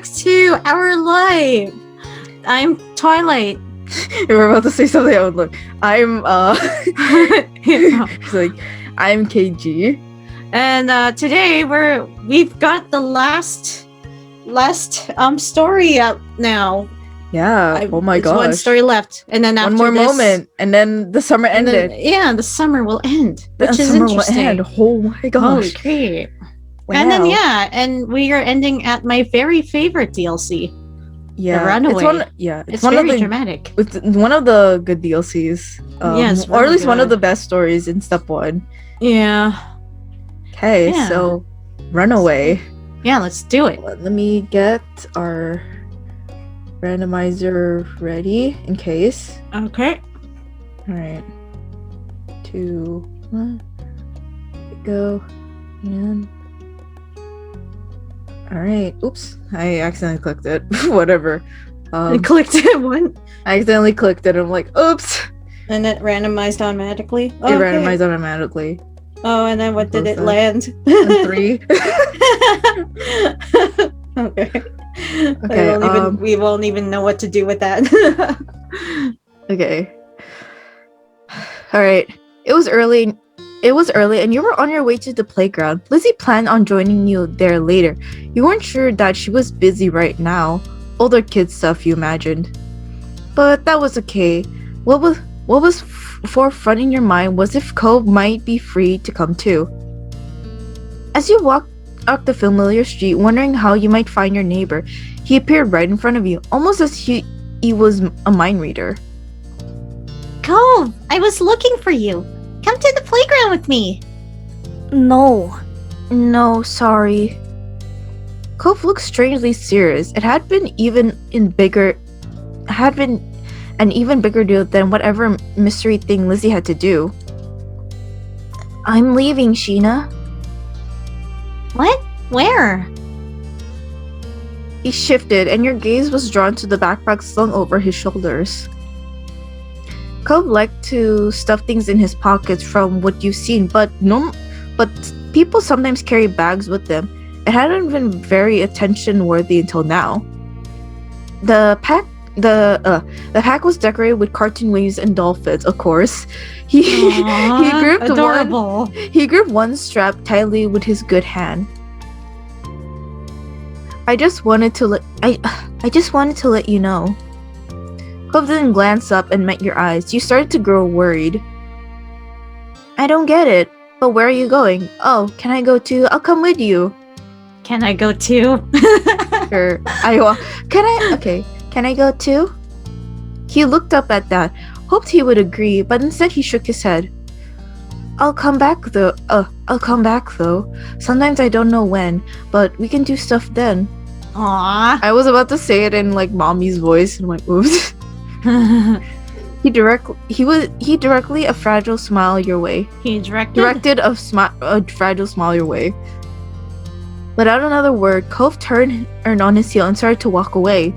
back to our live. I'm Twilight. You were about to say something. I would look. I'm Yeah. It's like I'm KG. And today we've got the last story up now. Yeah. Oh my It's gosh. one story left, and then after one more this, moment, and then the summer and ended. then, the summer will end, The which is summer interesting. will end. Oh my gosh. Holy crap! Wow. And then and we are ending at my very favorite DLC. Yeah. The Runaway. It's It's one of very the dramatic. with one of the good DLCs. Yes, or at really least one of good. the best stories in step 1. Yeah. Okay, Yeah. so Runaway. Yeah, let's do it. Let me get our randomizer ready in case. Okay. All right. 2, 1. Go. And all right. Oops. I accidentally clicked it. Whatever. I clicked it one, I accidentally clicked it. I'm like, oops. and it randomized automatically. It randomized automatically. Oh, and then what did it Both land? On 3. Okay. Okay. We won't even know what to do with that. Okay. All right. It was early, and you were on your way to the playground. Lizzie planned on joining you there later. You weren't sure that she was busy right now. Older kid stuff, you imagined. But that was okay. What was forefront in your mind was if Cove might be free to come too. As you walked up the familiar street, wondering how you might find your neighbor, he appeared right in front of you, almost as he was a mind reader. Cove, I was looking for you. Come to the playground with me. No, sorry. Cove looked strangely serious. It had been an even bigger deal than whatever mystery thing Lizzie had to do. I'm leaving, Sheena. What? Where? He shifted, and your gaze was drawn to the backpack slung over his shoulders. Cove liked to stuff things in his pockets from what you've seen, but people sometimes carry bags with them. It hadn't been very attention-worthy until now. The pack was decorated with cartoon waves and dolphins, of course. He gripped adorable. He gripped one strap tightly with his good hand. I just wanted to let you know. Cove didn't glance up and met your eyes. You started to grow worried. I don't get it. But where are you going? Oh, can I go too? I'll come with you. Can I go too? Sure. Can I go too? He looked up at that, hoped he would agree, but instead he shook his head. I'll come back though. Sometimes I don't know when, but we can do stuff then. Aww. I was about to say it in like mommy's voice, and I'm like, oops. He directly a fragile smile your way. He directed A fragile smile your way. Without another word, Cove turned on his heel and started to walk away.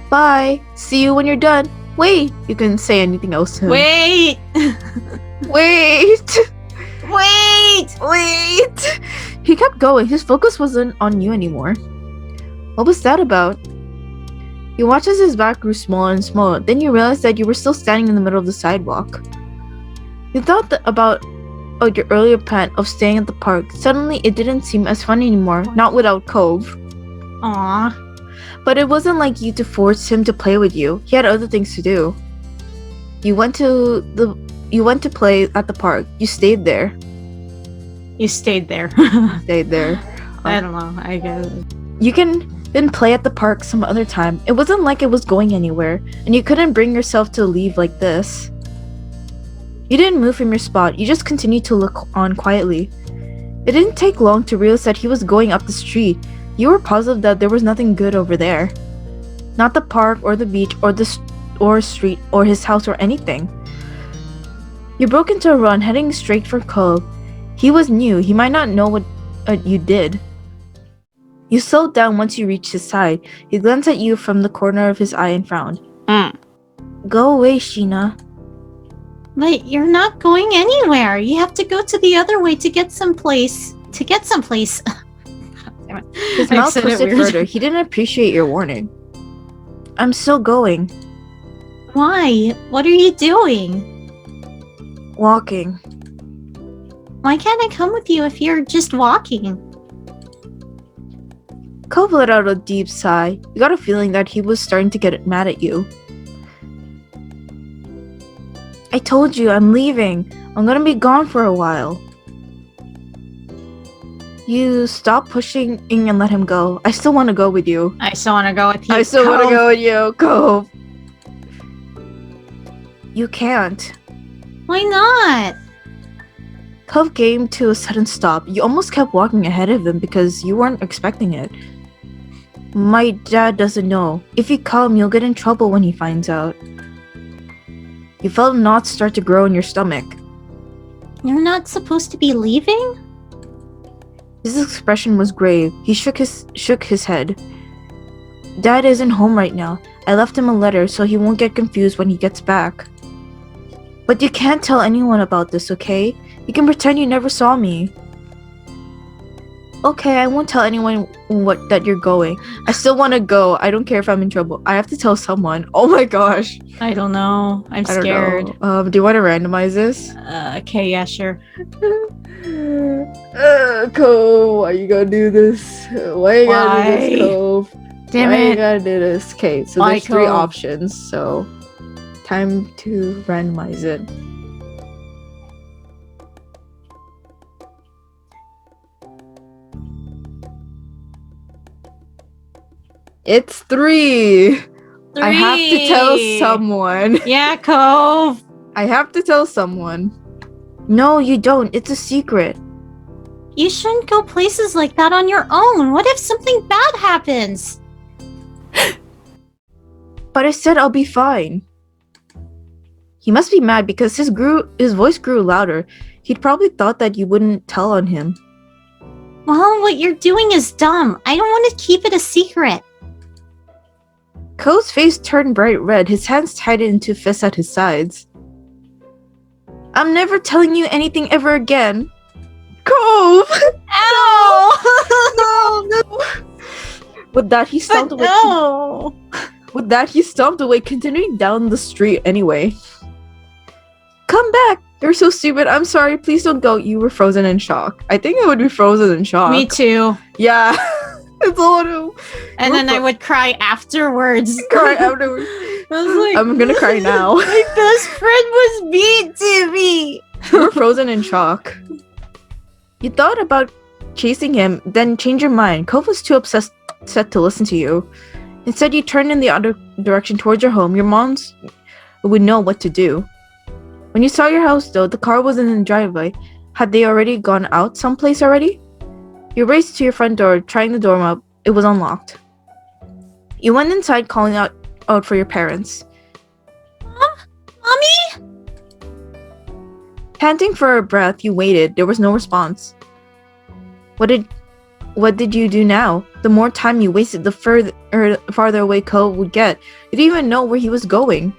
Bye. See you when you're done. Wait. You couldn't say anything else to him. Wait. Wait. Wait. He kept going. His focus wasn't on you anymore. What was that about? You watched as his back grew smaller and smaller. Then you realized that you were still standing in the middle of the sidewalk. You thought about your earlier plan of staying at the park. Suddenly, it didn't seem as fun anymore. Not without Cove. Aww. But it wasn't like you to force him to play with you. He had other things to do. You went to play at the park. You stayed there. You stayed there. Stayed there. I don't know. I guess. You can then play at the park some other time. It wasn't like it was going anywhere, and you couldn't bring yourself to leave like this. You didn't move from your spot. You just continued to look on quietly. It didn't take long to realize that he was going up the street. You were positive that there was nothing good over there. Not the park or the beach or street or his house or anything. You broke into a run, heading straight for Cove. He was new. He might not know what you did. You slowed down once you reached his side. He glanced at you from the corner of his eye and frowned. Go away, Sheena. But you're not going anywhere. You have to go to the other way to get someplace. Damn it. His I mouth said it twisted weird. further. He didn't appreciate your warning. I'm still going. Why? What are you doing? Walking. Why can't I come with you if you're just walking? Cove let out a deep sigh. You got a feeling that he was starting to get mad at you. I told you, I'm leaving. I'm gonna be gone for a while. You stop pushing and let him go. I still want to go with you. I still want to go with you. I still want to Cove. go with you, Cove. You can't. Why not? Cove came to a sudden stop. You almost kept walking ahead of him because you weren't expecting it. My dad doesn't know. If you come, you'll get in trouble when he finds out. You felt knots start to grow in your stomach. You're not supposed to be leaving? His expression was grave. He shook his head. Dad isn't home right now. I left him a letter so he won't get confused when he gets back. But you can't tell anyone about this, okay? You can pretend you never saw me. Okay, I won't tell anyone that you're going. I still want to go. I don't care if I'm in trouble. I have to tell someone. Oh my gosh. I don't know. I'm I don't scared. know. Do you want to randomize this? Okay, yeah, sure. Cove, why you gonna do this? Why you gotta do this, Why? Cove? Damn Why you it. gotta do this? Okay, so Why, there's three Cove? options, so time to randomize it. It's three! I have to tell someone. Yeah, Cove. I have to tell someone. No, you don't. It's a secret. You shouldn't go places like that on your own. What if something bad happens? But I said I'll be fine. He must be mad because his voice grew louder. He'd probably thought that you wouldn't tell on him. Well, what you're doing is dumb. I don't want to keep it a secret. Cove's face turned bright red. His hands tightened into fists at his sides. I'm never telling you anything ever again. Cove! Ow! No! With that, he stomped away. No! With that, he stomped away, continuing down the street anyway. Come back! You're so stupid. I'm sorry. Please don't go. You were frozen in shock. I think I would be frozen in shock. Me too. Yeah. It's all to And then I would cry afterwards. cry afterwards. I was like, I'm gonna cry now. my best friend was mean to me. You were frozen in shock. You thought about chasing him, then changed your mind. Cove was too upset to listen to you. Instead, you turned in the other direction towards your home. Your moms would know what to do. When you saw your house, though, the car wasn't in the driveway. Had they already gone out someplace already? You raced to your front door, trying the door up. It was unlocked. You went inside, calling out for your parents. Mommy? Panting for a breath, you waited. There was no response. What did you do now? The more time you wasted, the farther away Cove would get. You didn't even know where he was going.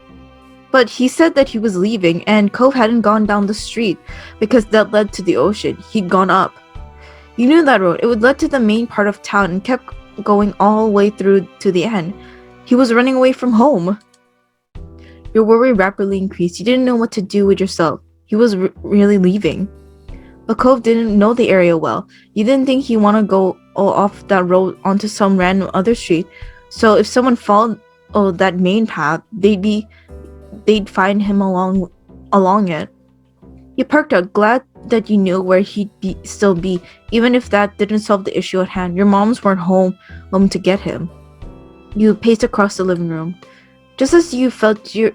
But he said that he was leaving, and Cove hadn't gone down the street because that led to the ocean. He'd gone up. You knew that road. It would lead to the main part of town and kept going all the way through to the end. He was running away from home. Your worry rapidly increased. You didn't know what to do with yourself. He was really leaving. But Cove didn't know the area well. You didn't think he'd want to go off that road onto some random other street. So if someone followed that main path, they'd find him along it. You perked up, glad that you knew where he'd still be, even if that didn't solve the issue at hand. Your moms weren't home to get him. You paced across the living room. Just as you felt your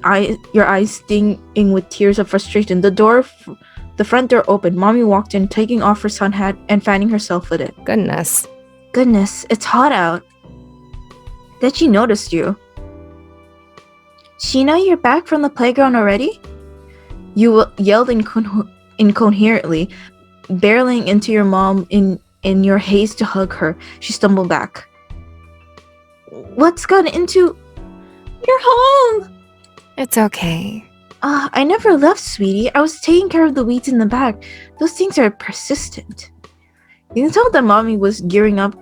eyes stinging with tears of frustration, the front door opened. Mommy walked in, taking off her sun hat and fanning herself with it. Goodness, It's hot out. That she noticed you. Sheena, you're back from the playground already? You yelled incoherently, barreling into your mom in your haste to hug her. She stumbled back. What's got into... You're home! it's okay. I never left, sweetie. I was taking care of the weeds in the back. Those things are persistent. You can tell that Mommy was gearing up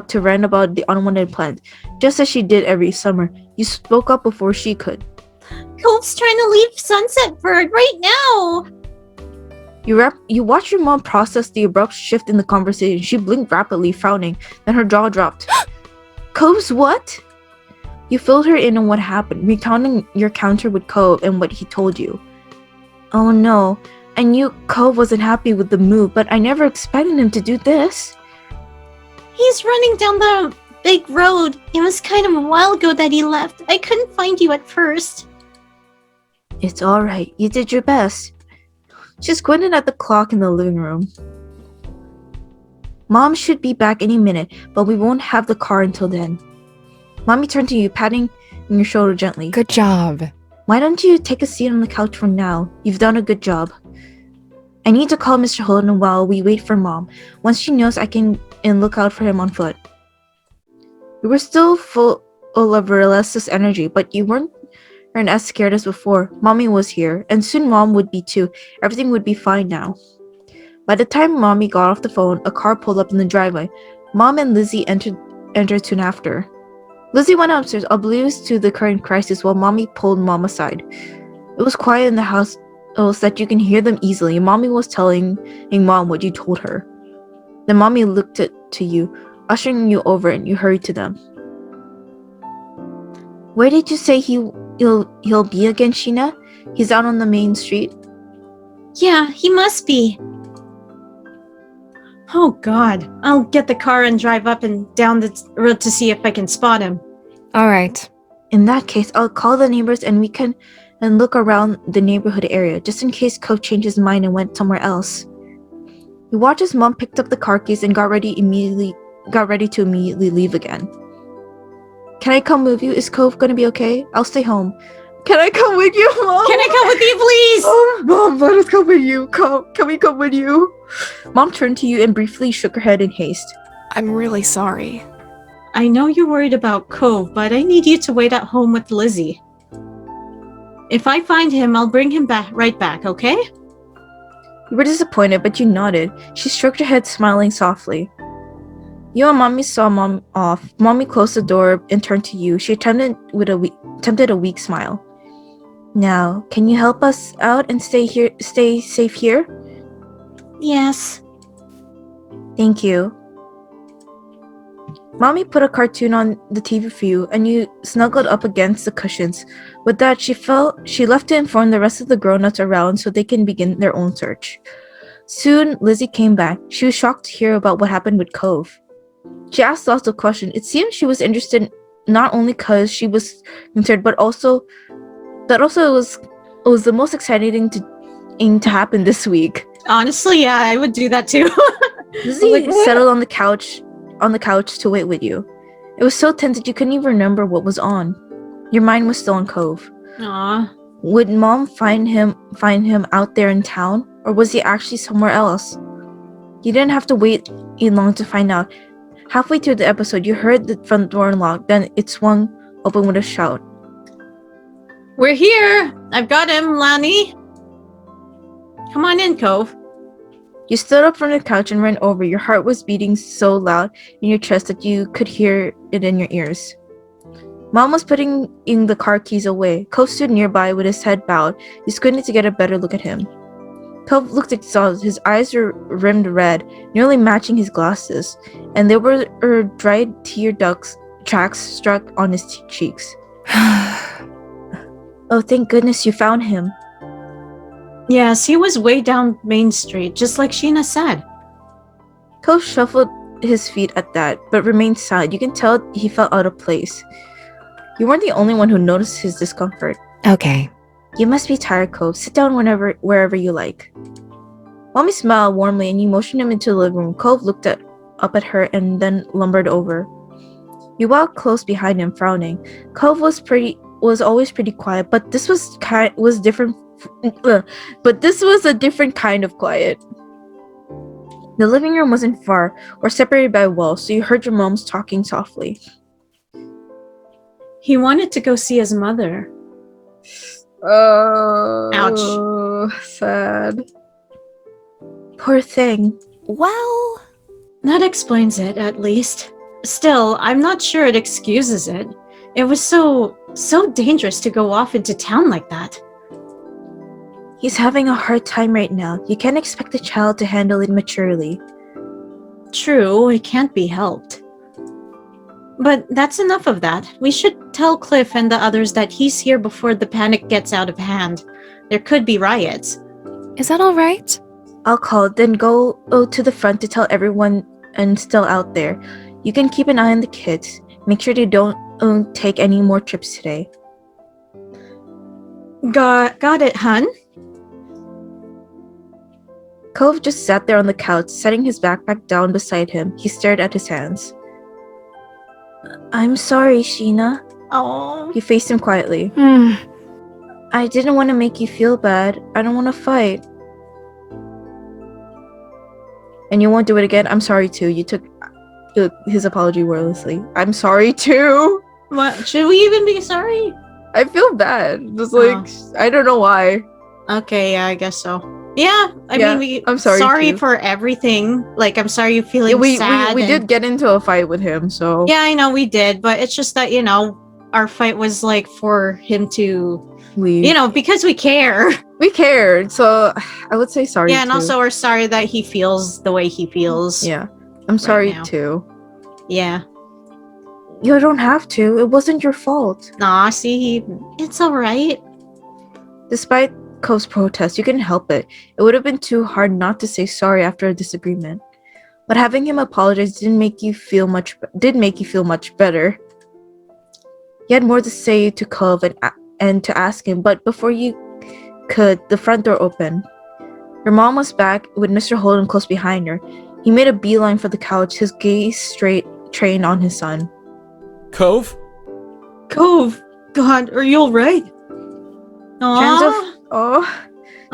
to rant about the unwanted plans, just as she did every summer. You spoke up before she could. Cove's trying to leave Sunset Bird right now! You watched your mom process the abrupt shift in the conversation. She blinked rapidly, frowning, then her jaw dropped. Cove's what? You filled her in on what happened, recounting your encounter with Cove and what he told you. Oh no, I knew Cove wasn't happy with the move, but I never expected him to do this. He's running down the big road. It was kind of a while ago that he left. I couldn't find you at first. It's alright, you did your best. She squinted at the clock in the living room. Mom should be back any minute, but we won't have the car until then. Mommy turned to you, patting your shoulder gently. Good job. Why don't you take a seat on the couch for now? You've done a good job. I need to call Mr. Holden while we wait for Mom. Once she knows, I can look out for him on foot. You were still full of restless energy, but you weren't as scared as before. Mommy was here, and soon Mom would be too. Everything would be fine now. By the time Mommy got off the phone, a car pulled up in the driveway. Mom and Lizzie entered soon after. Lizzie went upstairs, oblivious to the current crisis, while Mommy pulled Mom aside. It was quiet in the house so that you can hear them easily. Mommy was telling Mom what you told her. Then Mommy looked to you, ushering you over, and you hurried to them. Where did you say he'll be again, Sheena? He's out on the main street? Yeah, he must be. Oh god, I'll get the car and drive up and down the road to see if I can spot him. All right. In that case, I'll call the neighbors and we can look around the neighborhood area, just in case Cove changed his mind and went somewhere else. You watched as Mom picked up the car keys and got ready to immediately leave again. Can I come with you? Is Cove gonna be okay? I'll stay home. Can I come with you, Mom? Can I come with you, please? Oh, Mom, let us come with you. Can we come with you? Mom turned to you and briefly shook her head in haste. I'm really sorry. I know you're worried about Cove, but I need you to wait at home with Lizzie. If I find him, I'll bring him right back, okay? You were disappointed, but you nodded. She stroked her head, smiling softly. You and Mommy saw Mom off. Mommy closed the door and turned to you. She attempted a weak smile. Now, can you help us out and stay safe here? Yes. Thank you. Mommy put a cartoon on the TV for you, and you snuggled up against the cushions. With that, she left to inform the rest of the grown-ups around so they can begin their own search. Soon, Lizzie came back. She was shocked to hear about what happened with Cove. She asked lots of questions. It seemed she was interested not only because she was concerned, but also it was the most exciting thing to happen this week. Honestly, yeah, I would do that too. Lizzie settled on the couch to wait with you. It was so tense that you couldn't even remember what was on. Your mind was still on Cove. Aw. Would Mom find him out there in town, or was he actually somewhere else? You didn't have to wait long to find out. Halfway through the episode, you heard the front door unlock, then it swung open with a shout. We're here! I've got him, Lani! Come on in, Cove. You stood up from the couch and ran over. Your heart was beating so loud in your chest that you could hear it in your ears. Mom was putting in the car keys away. Cove stood nearby with his head bowed. You squinted to get a better look at him. Cove looked exhausted. His eyes were rimmed red, nearly matching his glasses, and there were dried tear tracks struck on his cheeks. Oh, thank goodness you found him. Yes, he was way down Main Street, just like Sheena said. Cove shuffled his feet at that, but remained silent. You can tell he felt out of place. You weren't the only one who noticed his discomfort. Okay. You must be tired, Cove. Sit down wherever you like. Mommy smiled warmly and you motioned him into the living room. Cove looked up at her and then lumbered over. You walked close behind him, frowning. Cove was always pretty quiet, but this was different. But this was a different kind of quiet. The living room wasn't far or separated by a wall, so you heard your moms talking softly. He wanted to go see his mother. Oh, ouch. Sad. Poor thing. Well, That explains it, at least. Still, I'm not sure it excuses it. It was so dangerous to go off into town like that. He's having a hard time right now. You can't expect a child to handle it maturely. True, it can't be helped. But that's enough of that. We should tell Cliff and the others that he's here before the panic gets out of hand. There could be riots. Is that all right? I'll call, then go to the front to tell everyone and still out there. You can keep an eye on the kids. Make sure they don't take any more trips today. Got it, hun. Cove just sat there on the couch, setting his backpack down beside him. He stared at his hands. I'm sorry, Sheena. Oh. He faced him quietly. I didn't want to make you feel bad. I don't want to fight. And you won't do it again? I'm sorry too. You took his apology wordlessly. I'm sorry too. What? Should we even be sorry? I feel bad. Just like, I don't know why. Okay, yeah, I guess so. Yeah, I mean, I'm sorry too. for everything. Like, I'm sorry you're feeling sad. We did get into a fight with him, so. Yeah, I know we did, but it's just that, our fight was like for him to leave. Because we care. We cared, so I would say sorry. Yeah, and also we're sorry that he feels the way he feels. Yeah, I'm sorry too. Yeah. You don't have to. It wasn't your fault. Nah, see, it's alright. Despite Cove's protest, you couldn't help it. It would have been too hard not to say sorry after a disagreement. But having him apologize did make you feel much better. You had more to say to Cove and to ask him, but before you could, the front door opened. Her mom was back with Mr. Holden close behind her. He made a beeline for the couch, his gaze straight trained on his son. Cove? Cove! God, are you alright?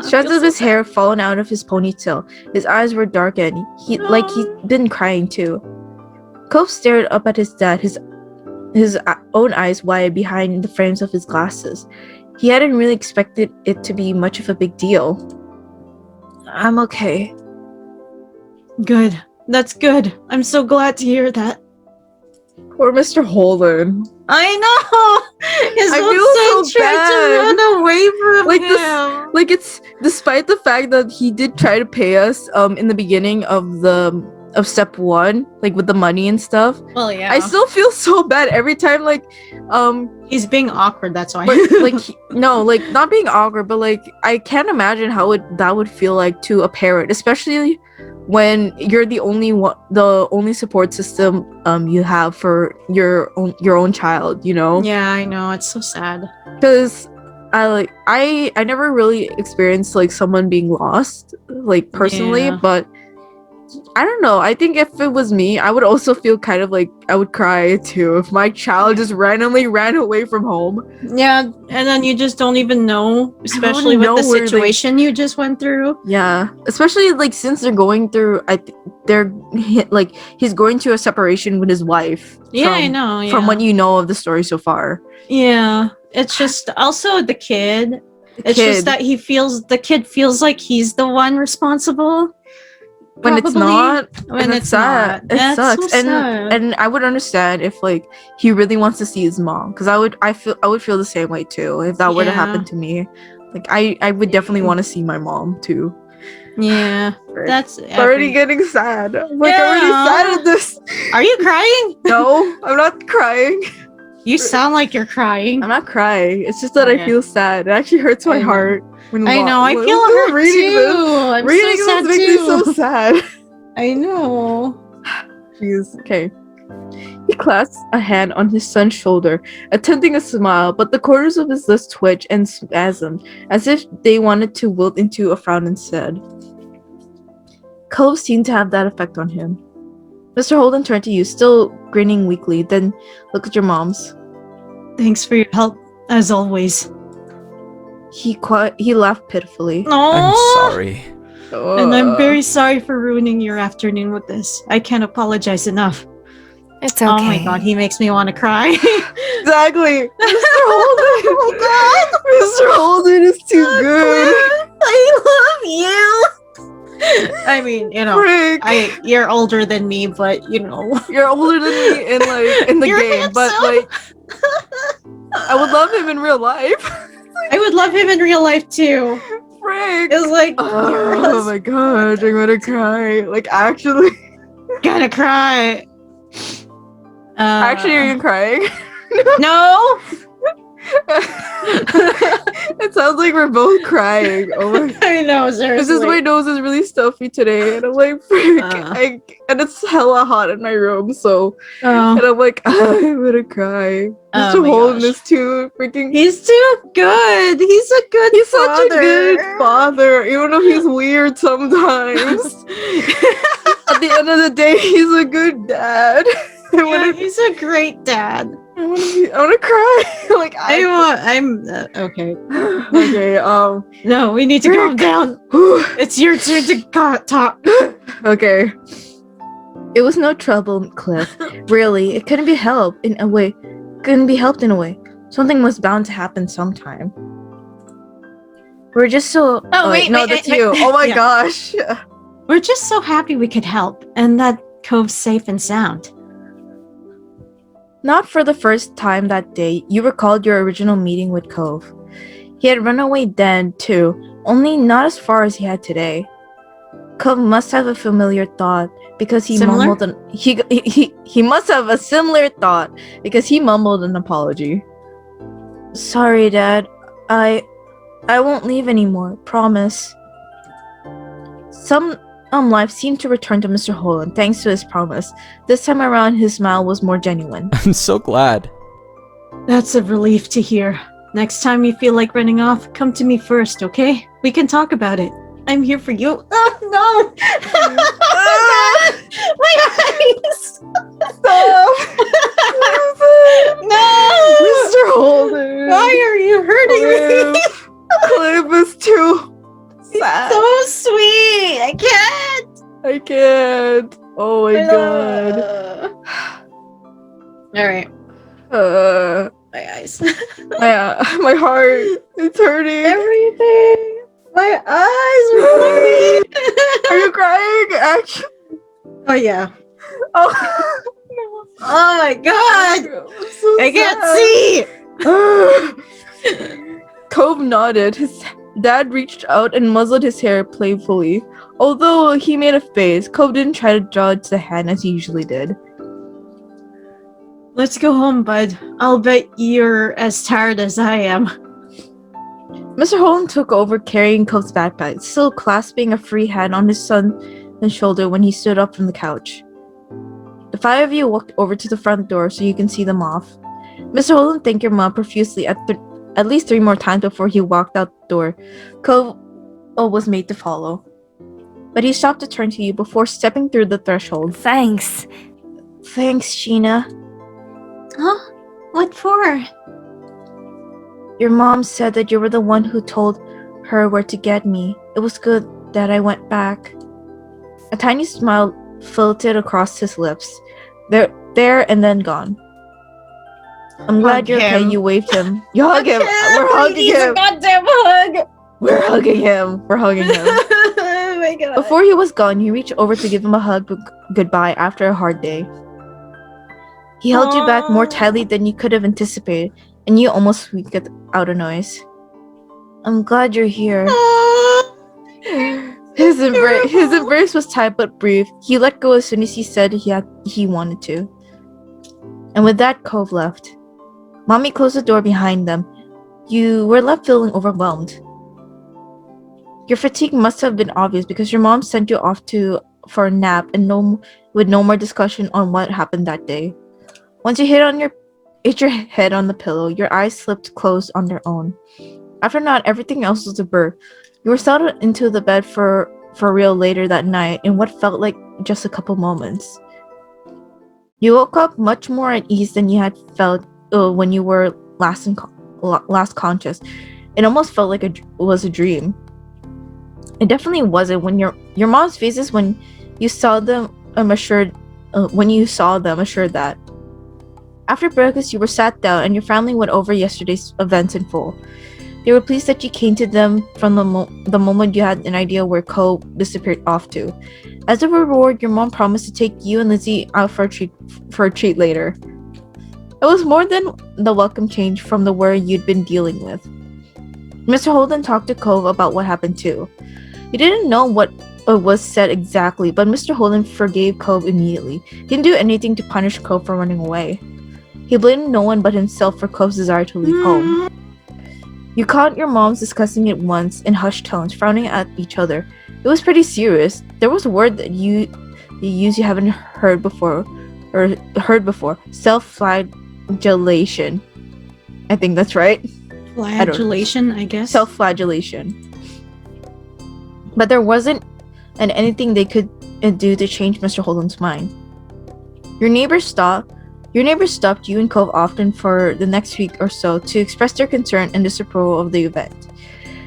Strands of his hair fallen out of his ponytail. His eyes were darkened. He'd been crying too. Cove stared up at his dad, his own eyes wide behind the frames of his glasses. He hadn't really expected it to be much of a big deal. I'm okay. Good. That's good. I'm so glad to hear that. Poor Mr. Holden. I know! His own son tried to run away from him. It's despite the fact that he did try to pay us in the beginning of step 1, like with the money and stuff. Well, yeah. I still feel so bad every time, he's being awkward, that's why. But, not being awkward, but I can't imagine how that would feel like to a parent, especially when you're the only support system you have for your own child, Yeah, I know, it's so sad. Because I never really experienced someone being lost personally, but I don't know. I think if it was me, I would also feel kind of I would cry too if my child just randomly ran away from home. Yeah, and then you just don't even know, especially with the situation you just went through. Yeah, especially since they're going through, he's going through a separation with his wife. Yeah, I know. Yeah. From what you know of the story so far. Yeah, it's just also the kid. Just that the kid feels like he's the one responsible. When it's not, when it's sad. Not. It sucks. So sad. And I would understand if he really wants to see his mom, because I would feel the same way too if that were to happen to me. I would definitely want to see my mom too. Yeah, that's already getting sad. I'm already sad at this. Are you crying? No, I'm not crying. You sound like you're crying. I'm not crying. It's just that I feel sad. It actually hurts my heart. I know. I feel hurt too. I'm reading so sad this makes me so sad. I know. Jeez. Okay. He clasped a hand on his son's shoulder, attempting a smile, but the corners of his lips twitched and spasmed, as if they wanted to wilt into a frown instead. Cove seemed to have that effect on him. Mr. Holden turned to you, still grinning weakly, then looked at your moms. Thanks for your help, as always. He laughed pitifully. I'm sorry. And I'm very sorry for ruining your afternoon with this. I can't apologize enough. It's okay. Oh my god, he makes me want to cry. Exactly. Mr. Holden. Oh god. Mr. Holden is too good. I love you. I mean, Frick. you're older than me, but You're older than me in the You're game, but handsome. I would love him in real life. I would love him in real life too. Frick. It was like, Oh my god, I'm gonna cry. Like, actually. gonna cry. Actually, are you crying? No. It sounds like we're both crying. Oh my. I know, seriously. It's just my nose is really stuffy today, and I'm like, frick. And it's hella hot in my room, so. Oh. And I'm like, I'm gonna cry. Oh Mr. my Holden gosh. is too freaking. He's too good. He's a good He's father. such a good father, even though he's weird sometimes. At the end of the day, he's a good dad. He's a great dad. I wanna cry. Like I'm okay. Okay. No, we need to calm down. It's your turn to talk. Okay. It was no trouble, Cliff. Really, it couldn't be helped in a way. Something was bound to happen sometime. We're just so. Oh, wait, no, wait, that's wait, you. wait. Oh my Yeah. gosh. We're just so happy we could help, and that Cove's safe and sound. Not for the first time that day, you recalled your original meeting with Cove. He had run away then, too, only not as far as he had today. Cove must have a familiar thought because he Similar? mumbled an he must have a similar thought because he mumbled an apology. Sorry, Dad. I won't leave anymore. Promise. Some life seemed to return to Mr. Holland thanks to his promise. This time around, his smile was more genuine. I'm so glad. That's a relief to hear. Next time you feel like running off, come to me first, okay? We can talk about it. I'm here for you. Oh, no! My eyes! Stop! No! Mr. Holden! Why are you hurting me? Cliff is too sad. So sweet! I can't! I can't. Oh my god. Alright. My eyes. My heart. It's hurting. Everything! My eyes are hurting! Are you crying? Actually. Oh, yeah. Oh. No. Oh my god! I'm so I can't sad. see! Cove nodded. His dad reached out and muzzled his hair playfully. Although he made a face, Cove didn't try to dodge the hand as he usually did. Let's go home, bud. I'll bet you're as tired as I am. Mr. Holland took over carrying Cove's backpack, still clasping a free hand on his son's shoulder when he stood up from the couch. The five of you walked over to the front door so you can see them off. Mr. Holland thanked your mom profusely at least 3 more times before he walked out the door. Cove was made to follow. But he stopped to turn to you before stepping through the threshold. Thanks. Thanks, Sheena. Huh? What for? Your mom said that you were the one who told her where to get me. It was good that I went back. A tiny smile floated across his lips. There and then gone. I'm glad you're okay. You waved him. You hug him. We're hugging him. A goddamn hug! We're hugging him. We're hugging him. Oh my god. Before he was gone, you reached over to give him a hug goodbye after a hard day. He held you back more tightly than you could have anticipated, and you almost squeaked out a noise. I'm glad you're here. His embrace was tight but brief. He let go as soon as he said he wanted to. And with that, Cove left. Mommy closed the door behind them. You were left feeling overwhelmed. Your fatigue must have been obvious because your mom sent you off for a nap and with no more discussion on what happened that day. Once you hit your head on the pillow, your eyes slipped closed on their own. After not, everything else was a blur. You were settled into the bed for real later that night in what felt like just a couple moments. You woke up much more at ease than you had felt when you were last conscious. It almost felt like it was a dream. It definitely wasn't when your mom's faces when you saw them assured that. After breakfast, you were sat down and your family went over yesterday's events in full. They were pleased that you came to them from the moment you had an idea where Cole disappeared off to. As a reward, your mom promised to take you and Lizzie out for a treat later. It was more than the welcome change from the worry you'd been dealing with. Mr. Holden talked to Cove about what happened too. He didn't know what was said exactly, but Mr. Holden forgave Cove immediately. He didn't do anything to punish Cove for running away. He blamed no one but himself for Cove's desire to leave home. You caught your moms discussing it once in hushed tones, frowning at each other. It was pretty serious. There was a word that you haven't heard before. Self-flagellation. I think that's right. Flagellation, I guess. Self-flagellation. But there wasn't anything they could do to change Mr. Holden's mind. Your neighbors stopped you and Cove often for the next week or so to express their concern and disapproval of the event.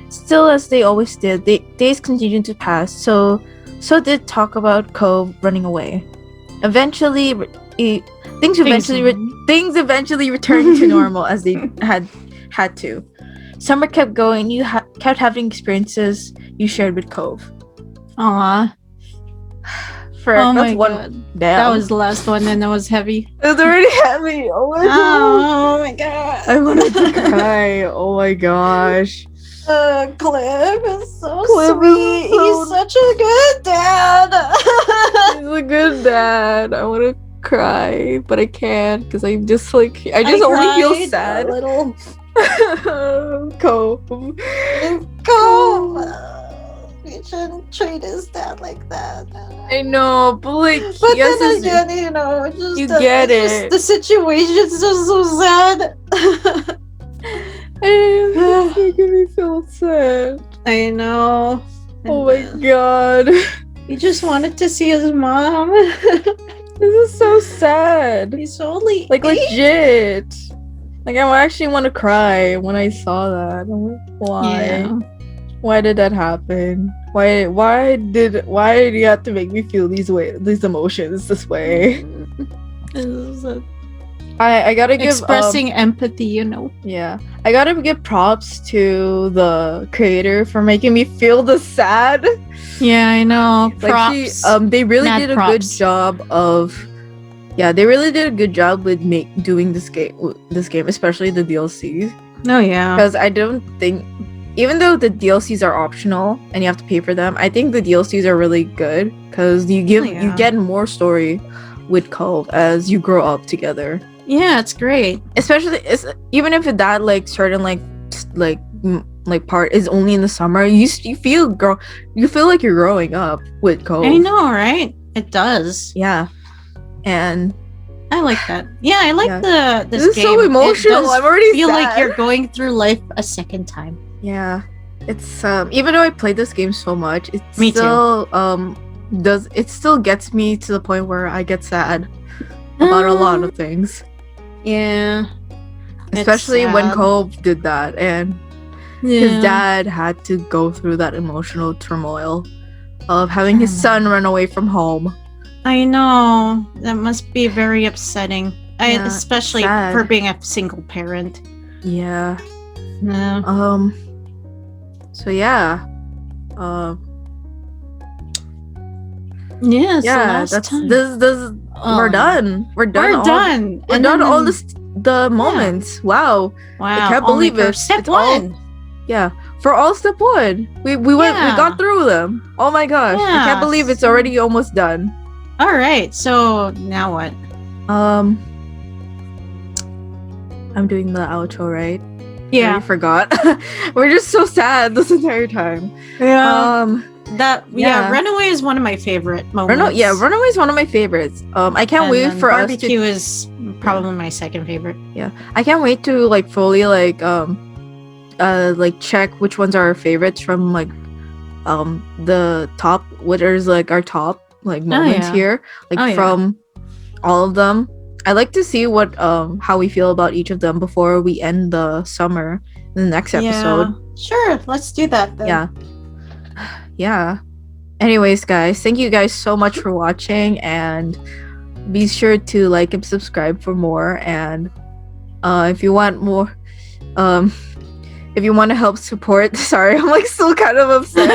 Still, as they always did, days continued to pass, so did talk about Cove running away. Eventually, things eventually returned to normal as they had to. Summer kept going. You kept having experiences you shared with Cove. Aww. Oh my god. That was the last one and it was heavy. It was already heavy. Oh my god. Oh my god. I wanted to cry. Oh my gosh. Cliff is so sweet. He's such a good dad. He's a good dad. I want to cry, but I can't because I'm just like I only feel sad. A little. Cove. You shouldn't treat his dad like that. I know, but like, but then again, just you get it. The situation's just so sad. It's making me feel sad. I know. Oh my god. He just wanted to see his mom. This is so sad. He's only like 8? Legit. Like I actually want to cry when I saw that. I'm like, why? Yeah. Why did that happen? Why do you have to make me feel these emotions this way? I gotta give expressing empathy, Yeah, I gotta give props to the creator for making me feel the sad. Yeah, I know. Props. They really did a good job of. Yeah, they really did a good job with doing this game, especially the DLCs. Oh yeah. Because I don't think, even though the DLCs are optional and you have to pay for them, I think the DLCs are really good because you get more story with Cove as you grow up together. Yeah, it's great. Especially even if that like certain part is only in the summer, you feel like you're growing up with Cove. I know, right? It does. Yeah. And I like that. Yeah, I like this is game. So emotional. I'm already feel sad. like you're going through life a second time. Yeah. It's even though I played this game so much, it still gets me to the point where I get sad about a lot of things. Yeah. Especially when Cove did that and his dad had to go through that emotional turmoil of having his son run away from home. I know. That must be very upsetting. Especially for being a single parent. Yeah. No. So yeah. Yes. Yeah. This. We're done. We're done. We're done. All the moments. Wow. I can't believe it. Step 1. For all step 1. We got through them. Oh my gosh. I can't believe it's already almost done. All right. So now what? I'm doing the outro, right? Yeah. I forgot. We're just so sad this entire time. Yeah. Runaway is one of my favorite moments. Runaway is one of my favorites. I can't wait for Barbecue is probably my second favorite. Yeah. I can't wait to like fully check which ones are our favorites from the top, what is like our top moments here, from all of them. I like to see what how we feel about each of them before we end the summer in the next episode. Sure, let's do that then. Yeah. Anyways, guys, thank you guys so much for watching, and be sure to like and subscribe for more. And if you want more, If you want to help support, sorry, I'm like still kind of upset.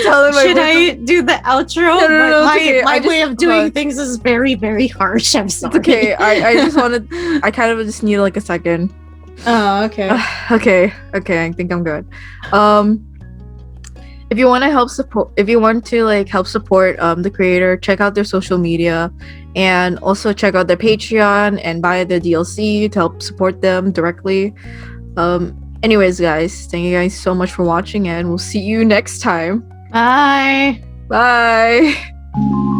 Telling my Should voice I do the outro? No, my it's okay. my I way just- of doing hold on. things is very, very harsh. I'm sorry. It's okay. I just wanted. I kind of just need like a second. Oh, okay. Okay. I think I'm good. If you want to help support, if you want to like help support the creator, check out their social media, and also check out their Patreon and buy the DLC to help support them directly. Anyways, guys, thank you guys so much for watching, and we'll see you next time. Bye. Bye.